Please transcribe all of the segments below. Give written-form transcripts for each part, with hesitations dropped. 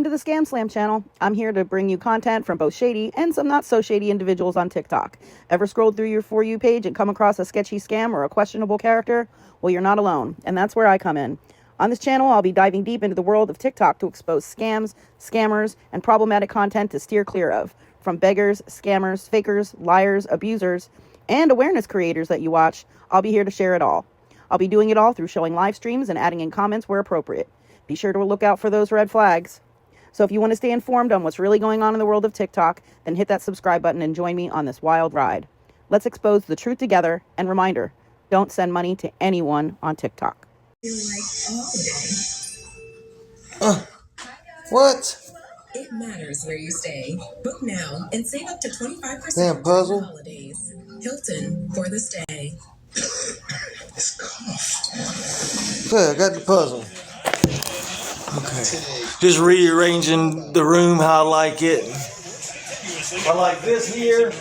to the Scamslam channel. I'm here to bring you content from both shady and some not so shady individuals on TikTok. Ever scrolled through your For You page and come across a sketchy scam or a questionable character? Well, you're not alone, and that's where I come in. On this channel, I'll be diving deep into the world of TikTok to expose scams, scammers, and problematic content to steer clear of. From beggars, scammers, fakers, liars, abusers, and awareness creators that you watch, I'll be here to share it all. I'll be doing it all through showing live streams and adding in comments where appropriate. Be sure to look out for those red flags. So if you want to stay informed on what's really going on in the world of TikTok, then hit that subscribe button and join me on this wild ride. Let's expose the truth together, and reminder, don't send money to anyone on TikTok. What? It matters where you stay. Book now and save up to 25% Damn puzzle. during the holidays. Hilton for the stay. It's cough. Okay, I got the puzzle. Okay. Just rearranging the room how I like it. I like this here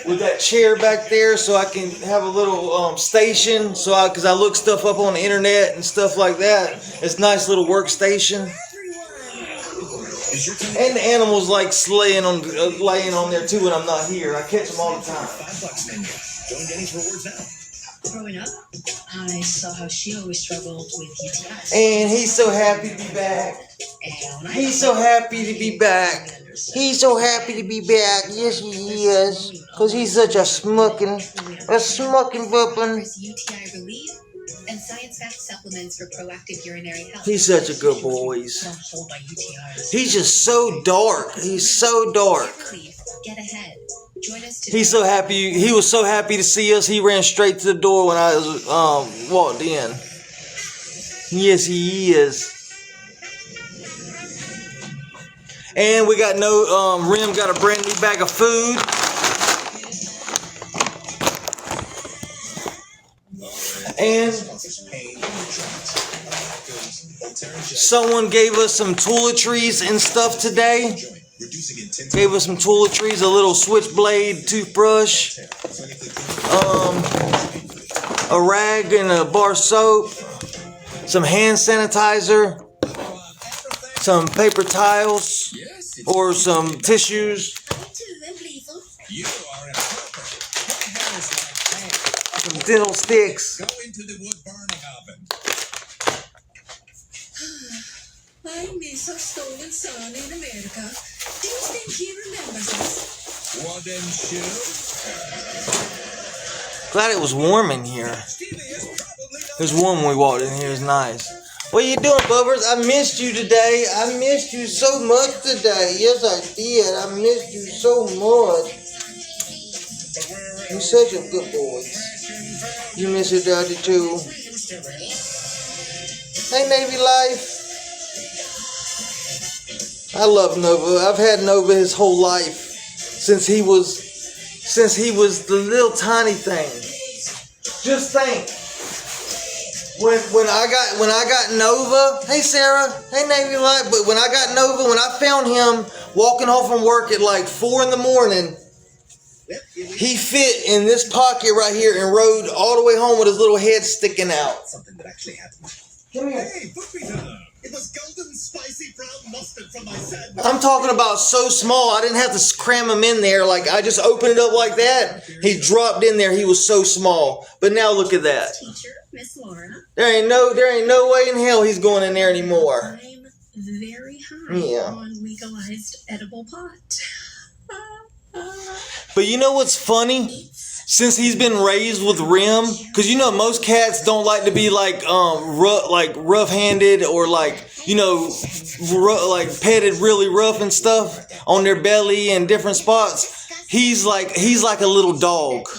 with that chair back there so I can have a little station because I look stuff up on the internet and stuff like that. It's a nice little workstation. And the animals like laying on there too when I'm not here. I catch them all the time. Join Denny's Rewards now. Growing up, I saw how she always struggled with UTIs. And he's so happy to be back. He's so happy to be back. He's so happy to be back. Yes, he is. Because he's such a smucking bubbling. UTI relief and science-backed supplements for proactive urinary health. He's such a good boy. He's just so dark. He's so dark. Get ahead. Join us today. He's so happy. He was so happy to see us. He ran straight to the door when I walked in. Yes, he is. And we got Rim got a brand new bag of food. And someone gave us some toiletries and stuff today. Gave us some toiletries, a little switchblade toothbrush, a rag and a bar soap, some hand sanitizer, some paper towels, or some tissues, some dental sticks. I miss our stolen son in America. Do you think he remembers us? Well, then, shoot. Glad it was warm in here. It was warm when we walked in here. It was nice. What are you doing, Bubbers? I missed you today. I missed you so much today. Yes, I did. I missed you so much. You're such a good boy. You miss your daddy too. Hey, Navy Life. I love Nova. I've had Nova his whole life since he was the little tiny thing. Just think, when I got Nova. Hey Sarah. Hey Navy Light. But when I got Nova, when I found him walking home from work at like 4 in the morning, he fit in this pocket right here and rode all the way home with his little head sticking out. Something that actually happened. Come here. Hey, book me time. It was golden spicy brown mustard from my sandwich. I'm talking about so small, I didn't have to cram him in there. Like, I just opened it up like that. He dropped in there. He was so small. But now look at that. Teacher, Miss Laura. There ain't no way in hell he's going in there anymore. I'm very high on legalized edible pot. But you know what's funny? Since he's been raised with Rim, because you know most cats don't like to be like rough-handed or like petted really rough and stuff on their belly and different spots. He's like a little dog.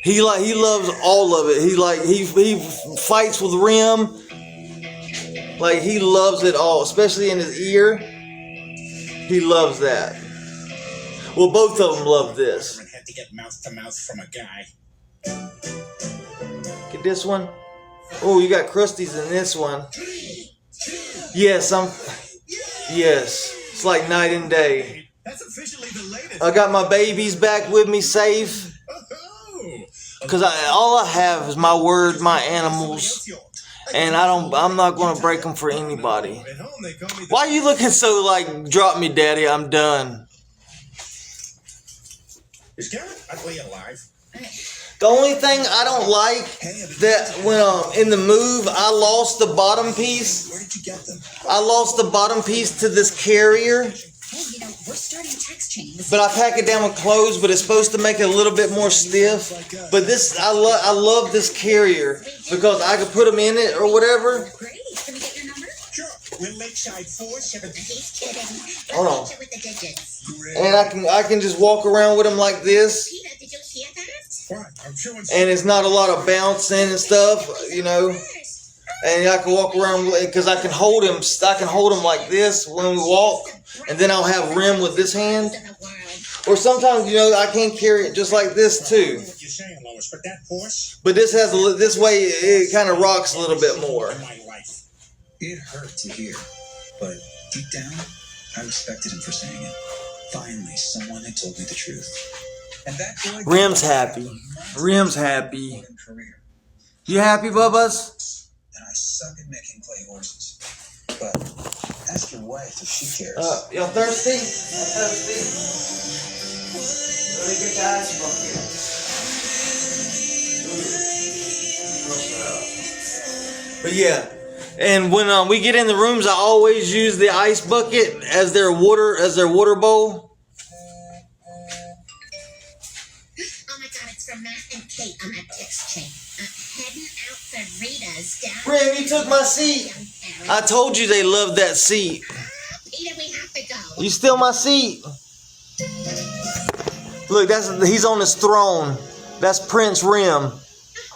He loves all of it. He fights with Rim. Like he loves it all, especially in his ear. He loves that. Well, both of them love this. Had to get mouth to mouth from a guy. Get this one. Oh, you got crusties in this one. Yes, Yes, it's like night and day. That's officially the latest. I got my babies back with me safe. Because all I have is my word, my animals. And I'm not gonna break them for anybody. Why are you looking so like, drop me, daddy, I'm done? Is Garrett ugly alive? The only thing I don't like that when in the move I lost the bottom piece. Where did you get them? I lost the bottom piece to this carrier, We're starting text chains. but I pack it down with clothes. But it's supposed to make it a little bit more stiff. But this I love this carrier because I can put them in it or whatever. Great. Can we get your number? Sure. We're Lakeside 417. He's kidding. Hold on. With the digits. And I can just walk around with them like this. Peter, did you hear that? What? I'm sure it's And it's not a lot of bouncing and stuff, you know. And I can walk around because I can hold him. I can hold him like this when we walk, and then I'll have rim with this hand. Or sometimes, you know, I can carry it just like this too. what you're saying, Lois, but that horse But this has this way it kind of rocks a little bit more. in my life. It hurt to hear, but deep down, I respected him for saying it. Finally, someone had told me the truth. And that boy Rim's happy. Rim's happy. career. You happy, Bubba's? And I suck at making clay horses. But ask your wife if she cares. Y'all thirsty? Y'all thirsty? Let me get the ice bucket. But yeah, and when we get in the rooms, I always use the ice bucket as their water bowl. Oh my God, it's from Matt and Kate on that text chain. Heading out for Rita's down. Rim, you took my seat. I told you they loved that seat. Peter, we have to go. You steal my seat. Look, he's on his throne. That's Prince Rim.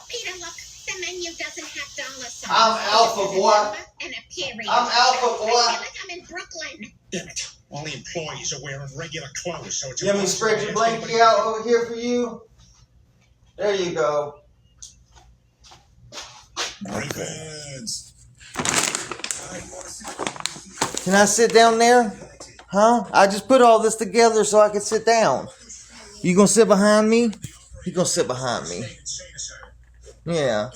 Peter, look, the menu doesn't have dollar signs. I'm Alpha, boy. And a period. I'm Alpha, boy. I feel like I'm in Brooklyn. Damn it. All the employees are wearing regular clothes, so it's You want me to spread your blanket out over here for you? There you go. Ravens. Can I sit down there? Huh? I just put all this together so I can sit down. You gonna sit behind me? You gonna sit behind me? Yeah.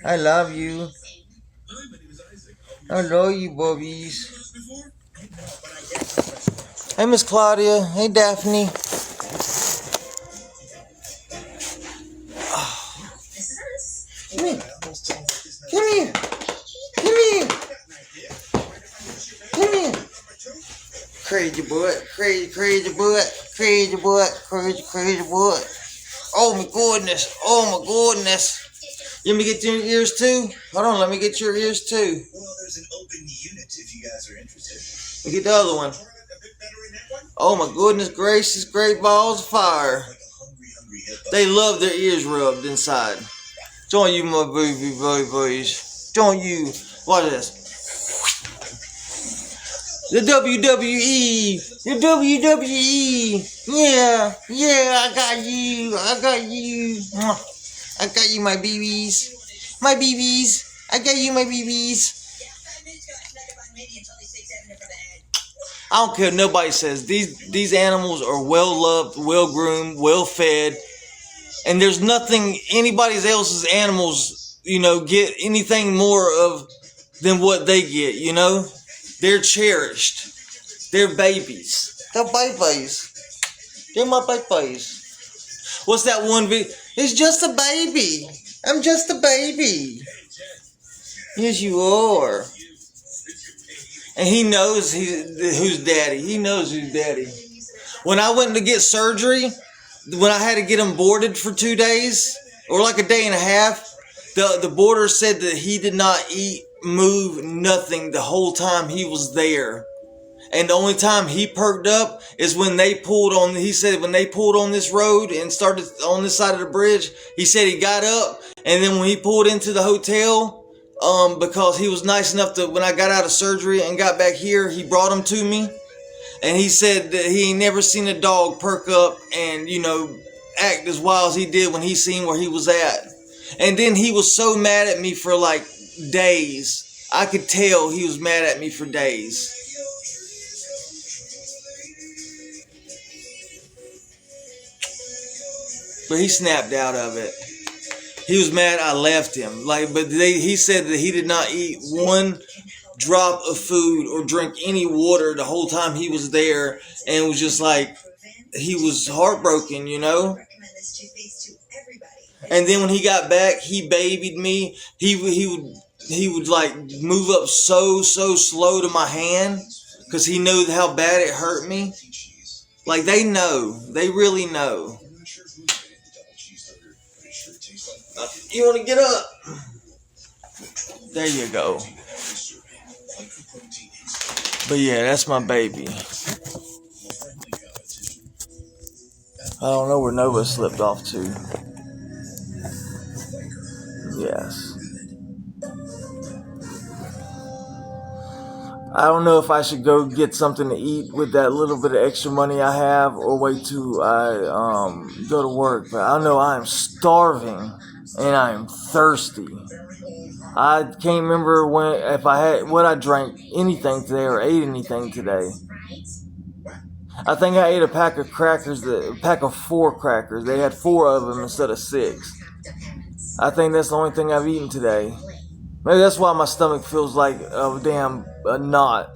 I love you. I love you, bubbies. Hey, Miss Claudia. Hey, Daphne. Come here. Come here. Come here. Come here. Crazy butt. Crazy butt. Crazy butt. Crazy butt. Oh my goodness. Oh my goodness. You want me to get your ears too? Hold on, let me get your ears too. Well, there's an open unit if you guys are interested. Let me get the other one. Oh my goodness gracious, great balls of fire. Like a hungry hippo. They love their ears rubbed inside. Don't you, my baby boys. Don't you. Watch this. The WWE. The WWE. Yeah. Yeah, I got you. I got you. I got you, my babies. My babies. I got you, my babies. I don't care what nobody says. These animals are well loved, well groomed, well fed. And there's nothing anybody else's animals, you know, get anything more of than what they get, you know? They're cherished. They're babies. They're babies. They're my babies. What's that one video? It's just a baby. I'm just a baby. Yes, you are. And he knows who's daddy. He knows who's daddy. When I went to get surgery, when I had to get him boarded for 2 days, or like a day and a half, the boarder said that he did not eat, move, nothing the whole time he was there. And the only time he perked up is when they pulled on, he said when they pulled on this road and started on this side of the bridge, he said he got up, and then when he pulled into the hotel, because he was nice enough to, when I got out of surgery and got back here, he brought him to me. And he said that he ain't never seen a dog perk up and, you know, act as wild as he did when he seen where he was at. And then he was so mad at me for like days. I could tell he was mad at me for days. But he snapped out of it. He was mad I left him. Like, but he said that he did not eat one drop of food or drink any water the whole time he was there, and it was just like he was heartbroken, you know. And then when he got back, he babied me. He would like move up so slow to my hand because he knew how bad it hurt me. Like, they know, they really know. You want to get up? There you go. But yeah, that's my baby. I don't know where Nova slipped off to. Yes. I don't know if I should go get something to eat with that little bit of extra money I have, or wait till I go to work. But I know I am starving and I am thirsty. I can't remember if I drank anything today or ate anything today. I think I ate a pack of crackers, a pack of 4 crackers. They had 4 of them instead of 6. I think that's the only thing I've eaten today. Maybe that's why my stomach feels like a damn knot.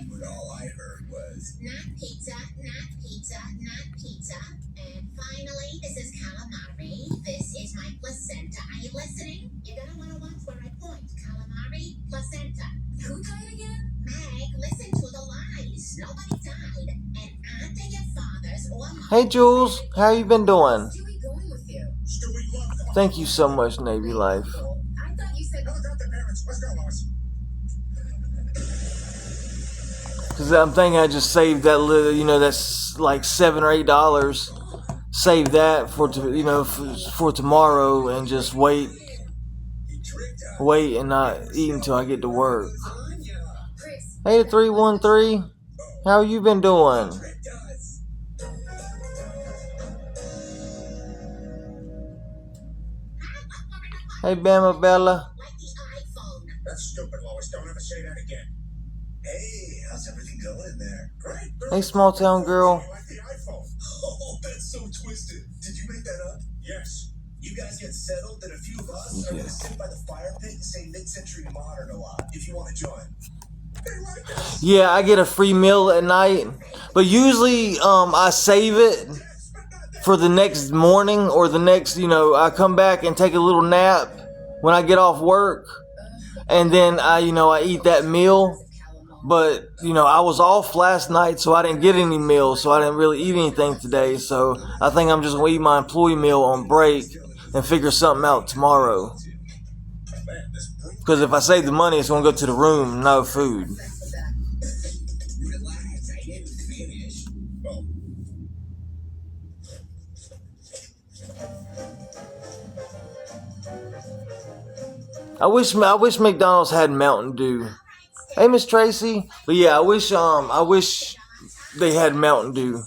But all I heard was, not pizza, not pizza, not pizza. And finally, this is calamari. This is my placenta. Are you listening? You're gonna want to watch where I point. Calamari, placenta. Who died again? Meg, listen to the lies. Nobody died. And aren't they your fathers or mine? Hey Jules, how you been doing? Stewie going with you. Stewie loved the Thank you so much, Navy Life. I thought you said No, not the parents. Let's go, Lois. Because I'm thinking I just saved that little, that's like $7 or $8. Save that for tomorrow and just wait and not eat until I get to work. Chris. Hey 313, how you been doing? It does. Hey Bama Bella. Like the iPhone. That's stupid, Lois. Don't ever say that again. Hey, how's everything going in there? Great. Hey small town girl. Like the iPhone. Oh, that's so twisted. Did you make that up? Yes. You guys get settled, then a few of us are going to sit by the fire pit and say mid-century modern a lot, if you want to join. They like us. Yeah, I get a free meal at night, but usually I save it for the next morning or the next, I come back and take a little nap when I get off work, and then I eat that meal. But, I was off last night, so I didn't get any meals, so I didn't really eat anything today. So I think I'm just going to eat my employee meal on break and figure something out tomorrow. Because if I save the money, it's going to go to the room, no food. Relax, I didn't finish. Oh. I wish McDonald's had Mountain Dew. Hey, Miss Tracy. But yeah, I wish they had Mountain Dew.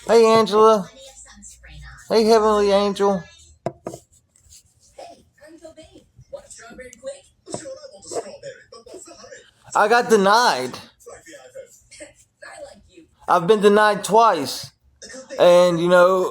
Hey, Angela. Hey, Heavenly Angel. Hey, how you feel, babe? Want a strawberry quick? Sure, I want a strawberry, but what's the hurry? I got denied. Like the iPhone. I like you. I've been denied twice. And, Can I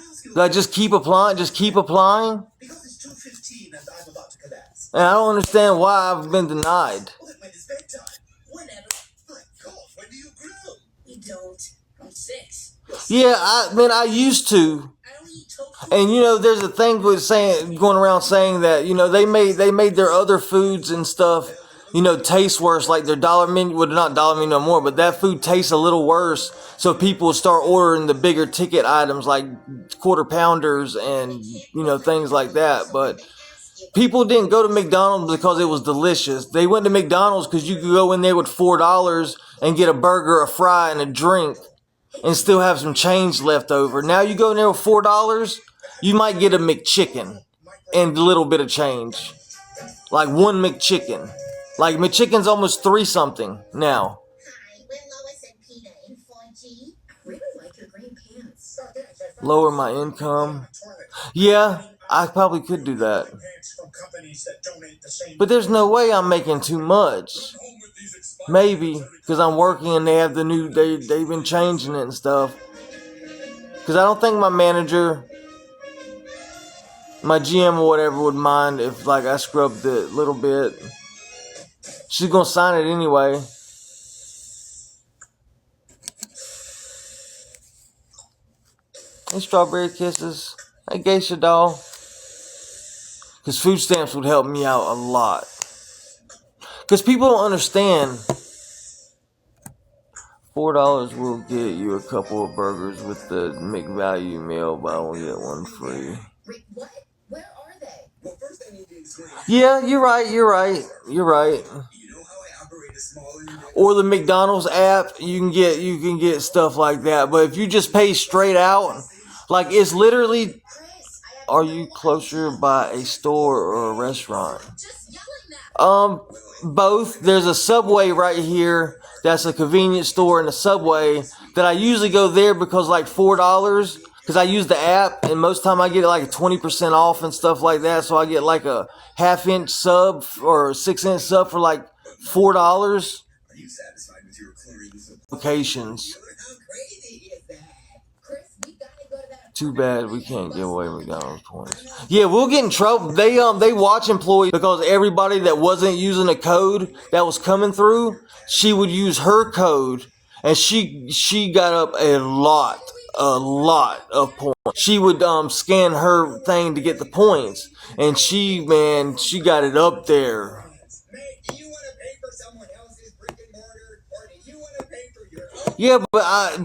ask you, do I just keep applying? Just keep applying? because it's 2:15 and I'm about to collapse. And I don't understand why I've been denied. Well, then when is bedtime? Whenever. My God, when do you grill? You don't. I'm 6. Yeah, I used to. I only eat tofu. And there's a thing going around saying that they made their other foods and stuff taste worse, like their dollar menu. Well, not dollar menu no more, but that food tastes a little worse. So people start ordering the bigger ticket items like quarter pounders and things like that. But people didn't go to McDonald's because it was delicious. They went to McDonald's because you could go in there with $4 and get a burger, a fry, and a drink, and still have some change left over. Now you go in there with $4, you might get a McChicken and a little bit of change. Like one McChicken. Like McChicken's almost $3-something now. Hi, we're Lois and Peter in 4G. I really like your green pants. Lower my income. Yeah, I probably could do that. Pants from companies that donate the same. But there's no way I'm making too much. Home with these expired Maybe, because I'm working and they have they've been changing it and stuff. Because I don't think my manager, my GM or whatever, would mind if like I scrubbed it a little bit. She's gonna sign it anyway. Hey, Strawberry Kisses. Hey, Geisha Doll. Because food stamps would help me out a lot. Because people don't understand. $4 will get you a couple of burgers with the McValue meal, buy one get one free. Rick, what? Where are they? Well, first I need to explain. Yeah, you're right. You know how I operate a small independent. Or the McDonald's app, you can get stuff like that. But if you just pay straight out, like it's literally, Chris, I have are no you idea. closer by a store or a restaurant? Just yelling that. Both. There's a Subway right here. That's a convenience store in the Subway that I usually go there because like $4 because I use the app and most time I get like 20% off and stuff like that. So I get like a 1/2-inch sub or 6-inch sub for like $4. Are you satisfied with your clearance? Locations. How crazy is that? Chris, we gotta go to that. Too bad we can't give away McDonald's points. Yeah, we'll get in trouble. They watch employees because everybody that wasn't using a code that was coming through, she would use her code, and she got up a lot of points. She would scan her thing to get the points, and she got it up there. Mate, do you want to pay for someone else's brick and mortar, or do you want to pay for your own? Yeah,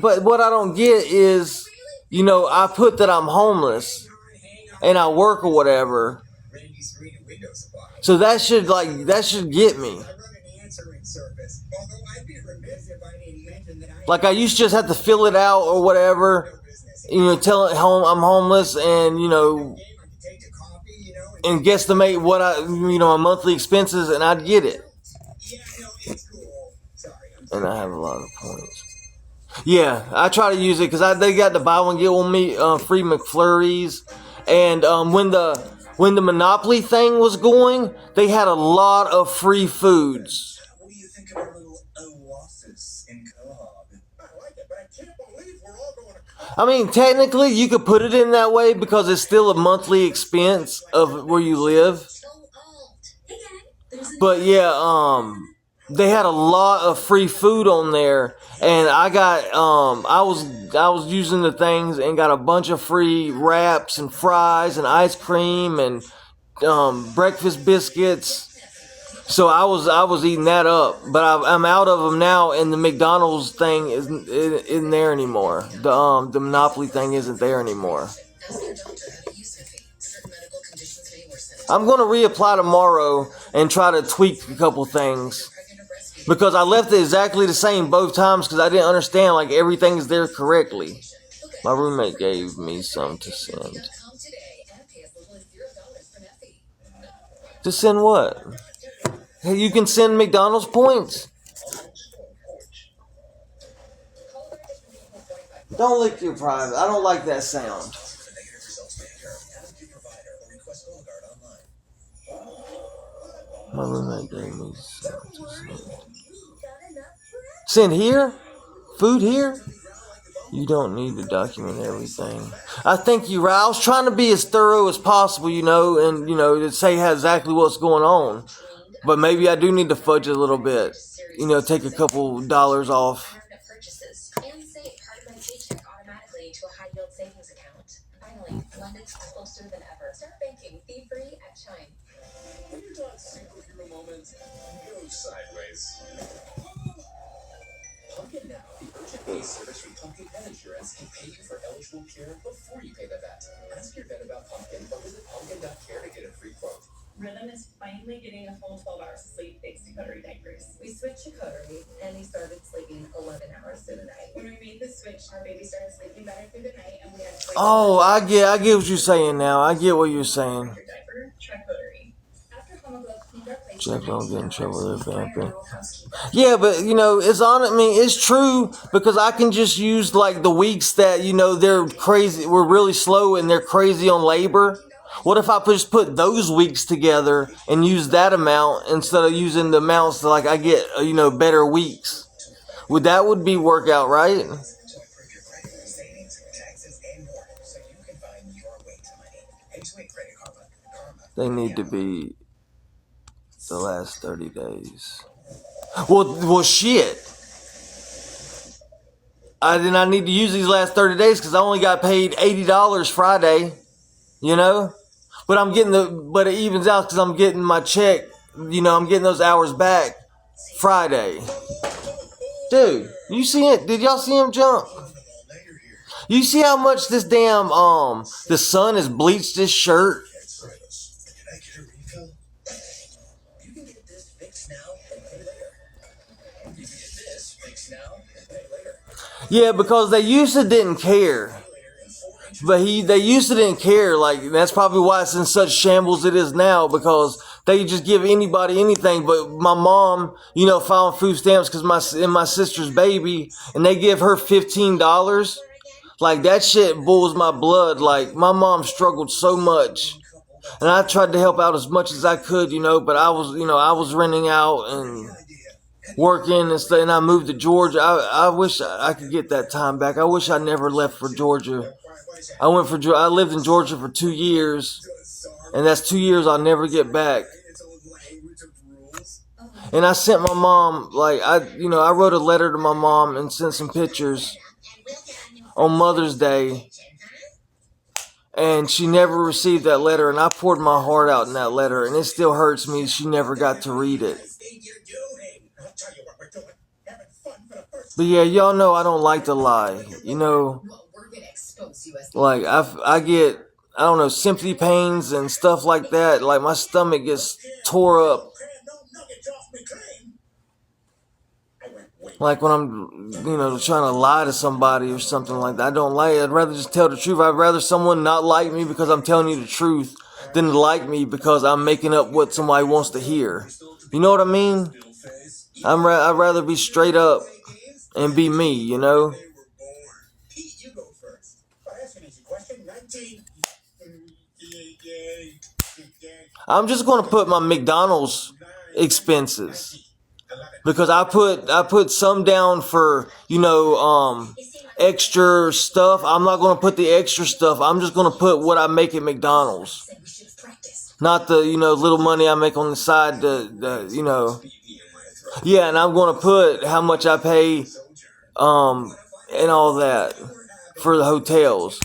but what I don't get is, I put that I'm homeless and I work or whatever. Randy Screen and Window Supply. So that should get me. I run an answering service, although I'd be remiss if I didn't mention that I Like I used to just have to fill it out or whatever, business. tell it home I'm homeless and Game I could take to coffee, and guesstimate what my monthly expenses and I'd get it. Yeah, no, it's cool. Sorry, I'm And I have a lot of points. Yeah, I try to use it because they got the buy one get one free McFlurries, and when the Monopoly thing was going, they had a lot of free foods. What do you think of our little oasis in Cobb? I like it, but I can't believe we're all going to I mean, technically, you could put it in that way because it's still a monthly expense of where you live. So old. Hey, gang. There's a But yeah, they had a lot of free food on there, and I got I was using the things and got a bunch of free wraps and fries and ice cream and breakfast biscuits. So I was eating that up, but I'm out of them now, and the McDonald's thing isn't there anymore. The Monopoly thing isn't there anymore. ask their doctor how to use Hippie. Certain medical conditions may worsen it. I'm going to reapply tomorrow and try to tweak a couple things. Pregnant or breastfeeding. Because I left it exactly the same both times because I didn't understand like everything's there correctly. Okay. My roommate gave me some to send. .com today and pay as little as $0 for Neffy. To send what? Hey, you can send McDonald's points. Don't lick your private. I don't like that sound. For negative results manager. Ask your provider or request Cologuard online. My roommate gave me some to send. Send here? Food here? You don't need to document everything. I think you're right. I was trying to be as thorough as possible, and, to say exactly what's going on. But maybe I do need to fudge it a little bit. Take a couple dollars off. Permanent purchases and save part of my paycheck automatically to a high yield savings account. Finally, London's closer than ever. Start banking fee-free at Chime. When you're done superhero moments, go sideways. Pumpkin Now, the urgent pay service from Pumpkin Pet Insurance, can pay you for eligible care before you pay the vet. Ask your vet about Pumpkin or visit pumpkin.care to get a free quote. Rhythm is finally getting a full 12 hours of sleep thanks to Coterie diapers. We switched to Coterie, and he started sleeping 11 hours through the night. When we made the switch, our baby started sleeping better through the night, and we had to Oh, I get what you're saying now. I get what you're saying. your diaper. Try Coterie. After Home Gloves need replacement, Jeff, don't get in trouble there, hire vamping. a housekeeper. Yeah, but it's true because I can just use like the weeks that they're crazy, we're really slow and they're crazy on labor. What if I just put those weeks together and use that amount instead of using the amounts that I get better weeks? Would be work out right? To approve your credit, savings, taxes, and They need to be the last 30 days. Well, shit. I need to use these last 30 days because I only got paid $80 Friday, you know? But but it evens out because I'm getting my check, you know, I'm getting those hours back Friday. Dude, you see it? Did y'all see him jump? You see how much this damn, the sun has bleached this shirt? You can get this fixed now and pay later. You can get this fixed now and pay later. Yeah, because they used to didn't care. But they used to didn't care. Like, that's probably why it's in such shambles it is now, because they just give anybody anything. But my mom, you know, found food stamps because my sister's baby, and they give her $15. Like, that shit boils my blood. Like, my mom struggled so much. And I tried to help out as much as I could, you know, but I was renting out and working and stuff, and I moved to Georgia. I wish I could get that time back. I wish I never left for Georgia. I lived in Georgia for 2 years, and that's 2 years I'll never get back. And I sent my mom, like, I wrote a letter to my mom and sent some pictures on Mother's Day, and she never received that letter, and I poured my heart out in that letter, and it still hurts me she never got to read it. But yeah, y'all know I don't like to lie, you know. Like, I get, I don't know, sympathy pains and stuff like that. Like, my stomach gets tore up. Like when I'm, you know, trying to lie to somebody or something like that. I don't like it. I'd rather just tell the truth. I'd rather someone not like me because I'm telling you the truth than like me because I'm making up what somebody wants to hear. You know what I mean? I'd rather be straight up and be me, you know? I'm just going to put my McDonald's expenses. Because I put some down for, you know, extra stuff. I'm not going to put the extra stuff. I'm just going to put what I make at McDonald's. Not the, you know, little money I make on the side, you know. Yeah, and I'm going to put how much I pay, and all that for the hotels.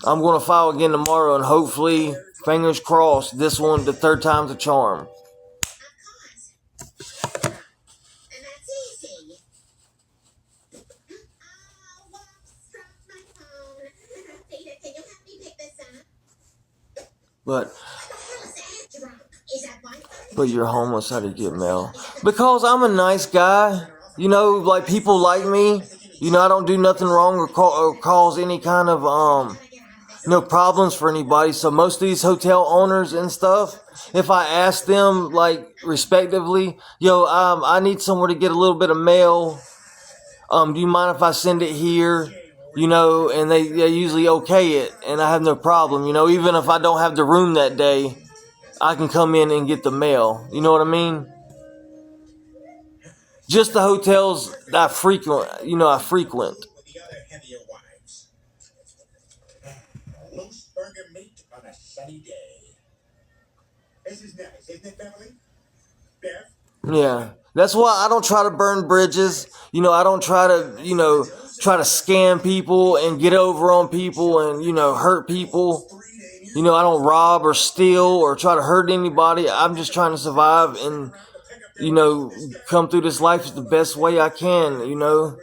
I'm going to file again tomorrow, and hopefully, fingers crossed, this one, the third time's a charm. But you're homeless, how do you get mail? Because I'm a nice guy. You know, like, people like me. You know, I don't do nothing wrong or cause any kind of, no problems for anybody. So most of these hotel owners and stuff, if I ask them, like, respectively, yo, I need somewhere to get a little bit of mail. Do you mind if I send it here? You know, and they usually okay it, and I have no problem. You know, even if I don't have the room that day, I can come in and get the mail. You know what I mean? Just the hotels that I frequent, you know, I frequent. Loose burger meat on a sunny day. This is nice, isn't it, Beverly? Bev? Yeah. That's why I don't try to burn bridges. You know, I don't try to, you know, try to scam people and get over on people and, you know, hurt people. You know, I don't rob or steal or try to hurt anybody. I'm just trying to survive and, you know, come through this life the best way I can, you know.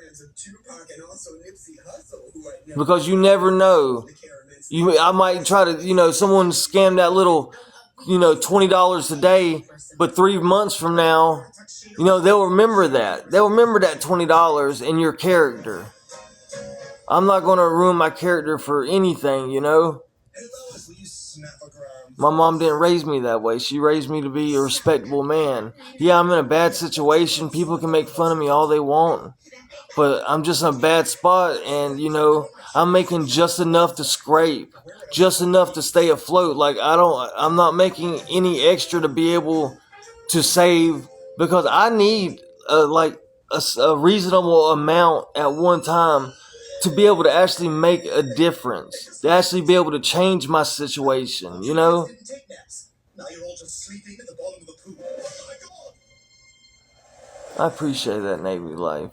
Because you never know. I might try to, you know, someone scam that little, you know, $20 a day, but 3 months from now, you know, they'll remember that. They'll remember that $20 and your character. I'm not going to ruin my character for anything, you know. My mom didn't raise me that way. She raised me to be a respectable man. Yeah, I'm in a bad situation. People can make fun of me all they want. But I'm just in a bad spot, and, you know, I'm making just enough to scrape. Just enough to stay afloat. Like, I'm not making any extra to be able to save, because I need, a reasonable amount at one time to be able to actually make a difference, to actually be able to change my situation, you know? Didn't take naps. Now you're all just sleeping at the bottom of the pool. Oh my God! I appreciate that Navy life.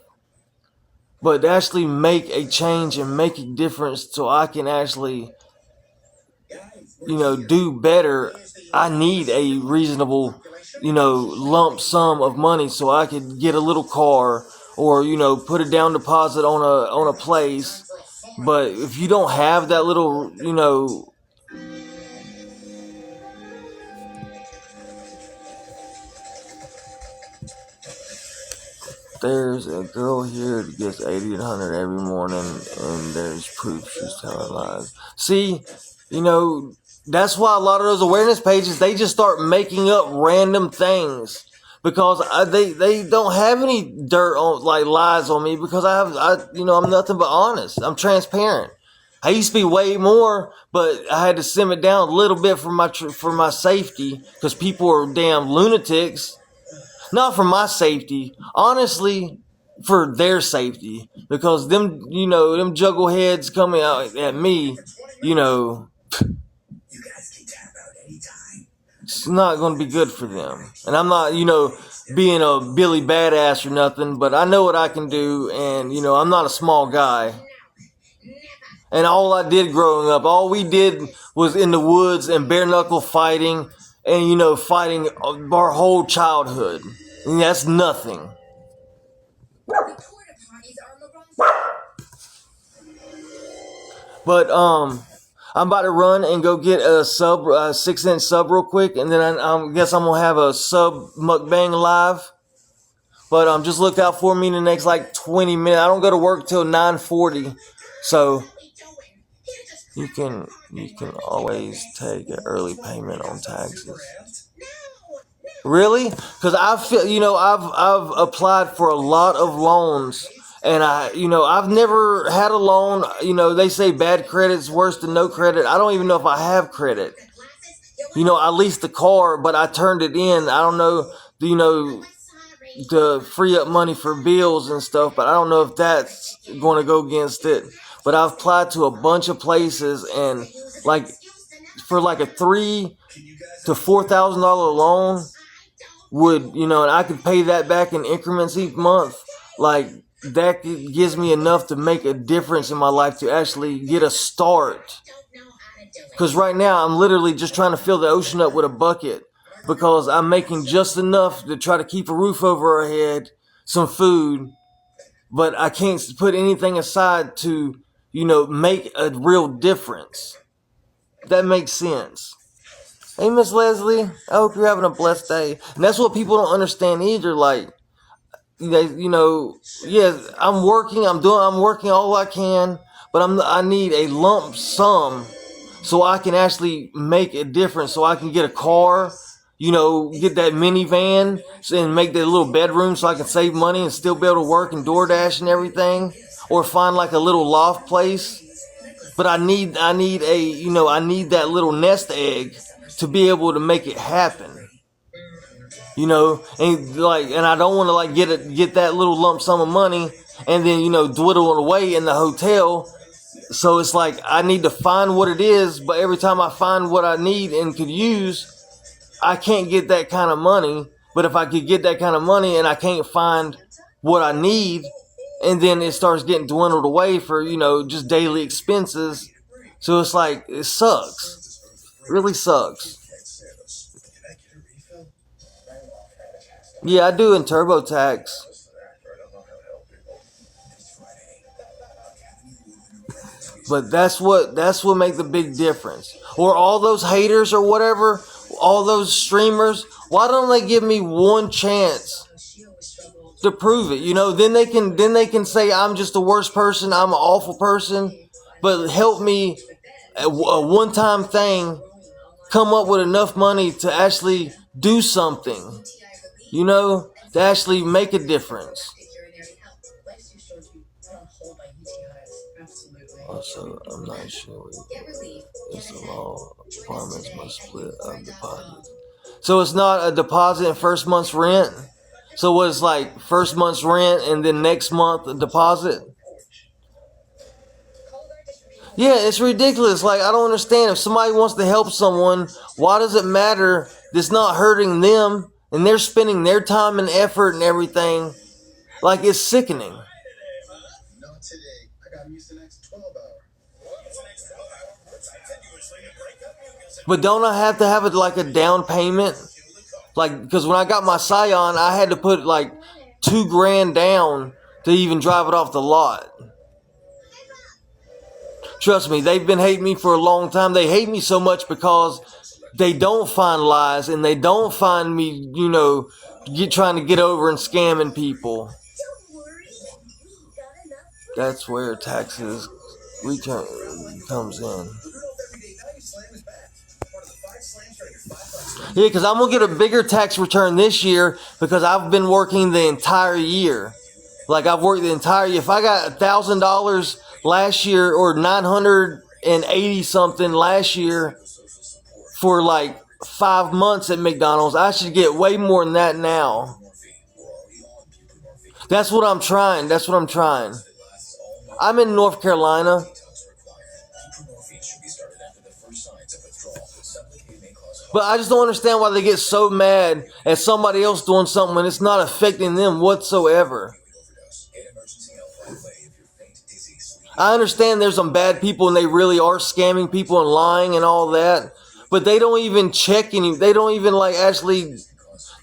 But to actually make a change and make a difference so I can actually, do better, I need a reasonable, lump sum of money so I could get a little car or, put a down deposit on a place. But if you don't have that little, there's a girl here that gets 80 and 100 every morning, and there's proof she's telling lies. See, that's why a lot of those awareness pages, they just start making up random things because they don't have any dirt on, like, lies on me, because I'm nothing but honest. I'm transparent. I used to be way more, but I had to simmer it down a little bit for my safety, because people are damn lunatics. Not for my safety, honestly, for their safety, because them juggle heads coming out at me, You guys can tap out anytime. it's not going to be good for them. And I'm not, being a Billy badass or nothing, but I know what I can do, and, I'm not a small guy. And all I did growing up, all we did was in the woods and bare knuckle fighting, and, fighting our whole childhood. And that's nothing. But, I'm about to run and go get a 6-inch sub real quick, and then I guess I'm going to have a sub mukbang live. But, just look out for me in the next, 20 minutes. I don't go to work till 9:40, so you can always take an early payment on taxes. Really? Because I feel, I've applied for a lot of loans, and I've never had a loan. They say bad credit's worse than no credit. I don't even know if I have credit. I leased the car, but I turned it in. I don't know, to free up money for bills and stuff, but I don't know if that's going to go against it. But I've applied to a bunch of places, and for a $3,000 to $4,000 loan would, and I could pay that back in increments each month. That gives me enough to make a difference in my life, to actually get a start. Because right now I'm literally just trying to fill the ocean up with a bucket, because I'm making just enough to try to keep a roof over our head, some food, but I can't put anything aside to, make a real difference. That makes sense. Hey, Miss Leslie, I hope you're having a blessed day. And that's what people don't understand either. Yes, I'm working all I can, but I need a lump sum so I can actually make a difference, so I can get a car, get that minivan and make that little bedroom so I can save money and still be able to work and DoorDash and everything, or find a little loft place. But I need that little nest egg to be able to make it happen. And I don't want to get that little lump sum of money and then, dwindle it away in the hotel. So it's I need to find what it is, but every time I find what I need and could use, I can't get that kind of money. But if I could get that kind of money and I can't find what I need, and then it starts getting dwindled away for, just daily expenses. So it's it sucks. It really sucks. Yeah, I do in TurboTax. But that's what makes the big difference. Or all those haters or whatever, all those streamers, why don't they give me one chance to prove it? Then they can say I'm just the worst person, I'm an awful person, but help me a one-time thing come up with enough money to actually do something, to actually make a difference. Also, I'm not sure it's the law. Apartments must split up deposits. So it's not a deposit in first month's rent? So what, it's first month's rent and then next month a deposit? Yeah, it's ridiculous. Like, I don't understand. If somebody wants to help someone, why does it matter? It's not hurting them, and they're spending their time and effort and everything. Like, it's sickening. Not today. I got used to the next 12 hour. But don't I have to have it like a down payment? Like, because when I got my Scion, I had to put like $2,000 down to even drive it off the lot. Trust me, they've been hating me for a long time. They hate me so much because they don't find lies and they don't find me, you know, trying to get over and scamming people. That's where taxes return comes in. Yeah, because I'm going to get a bigger tax return this year because I've been working the entire year. Like, I've worked the entire year. If I got $1,000 last year or 980 something last year for like 5 months at McDonald's, I should get way more than that now. That's what I'm trying. That's what I'm trying. I'm in North Carolina. But I just don't understand why they get so mad at somebody else doing something when it's not affecting them whatsoever. I understand there's some bad people and they really are scamming people and lying and all that. But they don't even check any. They don't even like actually.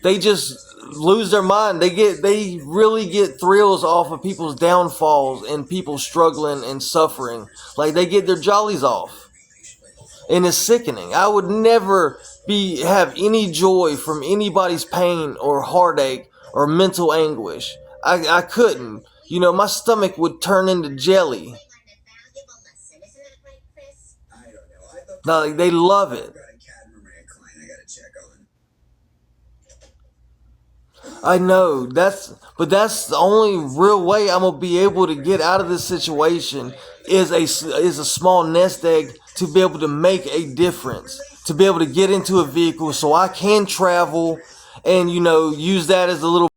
They just lose their mind. They really get thrills off of people's downfalls and people struggling and suffering. Like, they get their jollies off. And it's sickening. I would never have any joy from anybody's pain or heartache or mental anguish. I couldn't. You know, my stomach would turn into jelly. No, like, they love it. I know, but that's the only real way I'm gonna be able to get out of this situation is a small nest egg to be able to make a difference, to be able to get into a vehicle so I can travel and, you know, use that as a little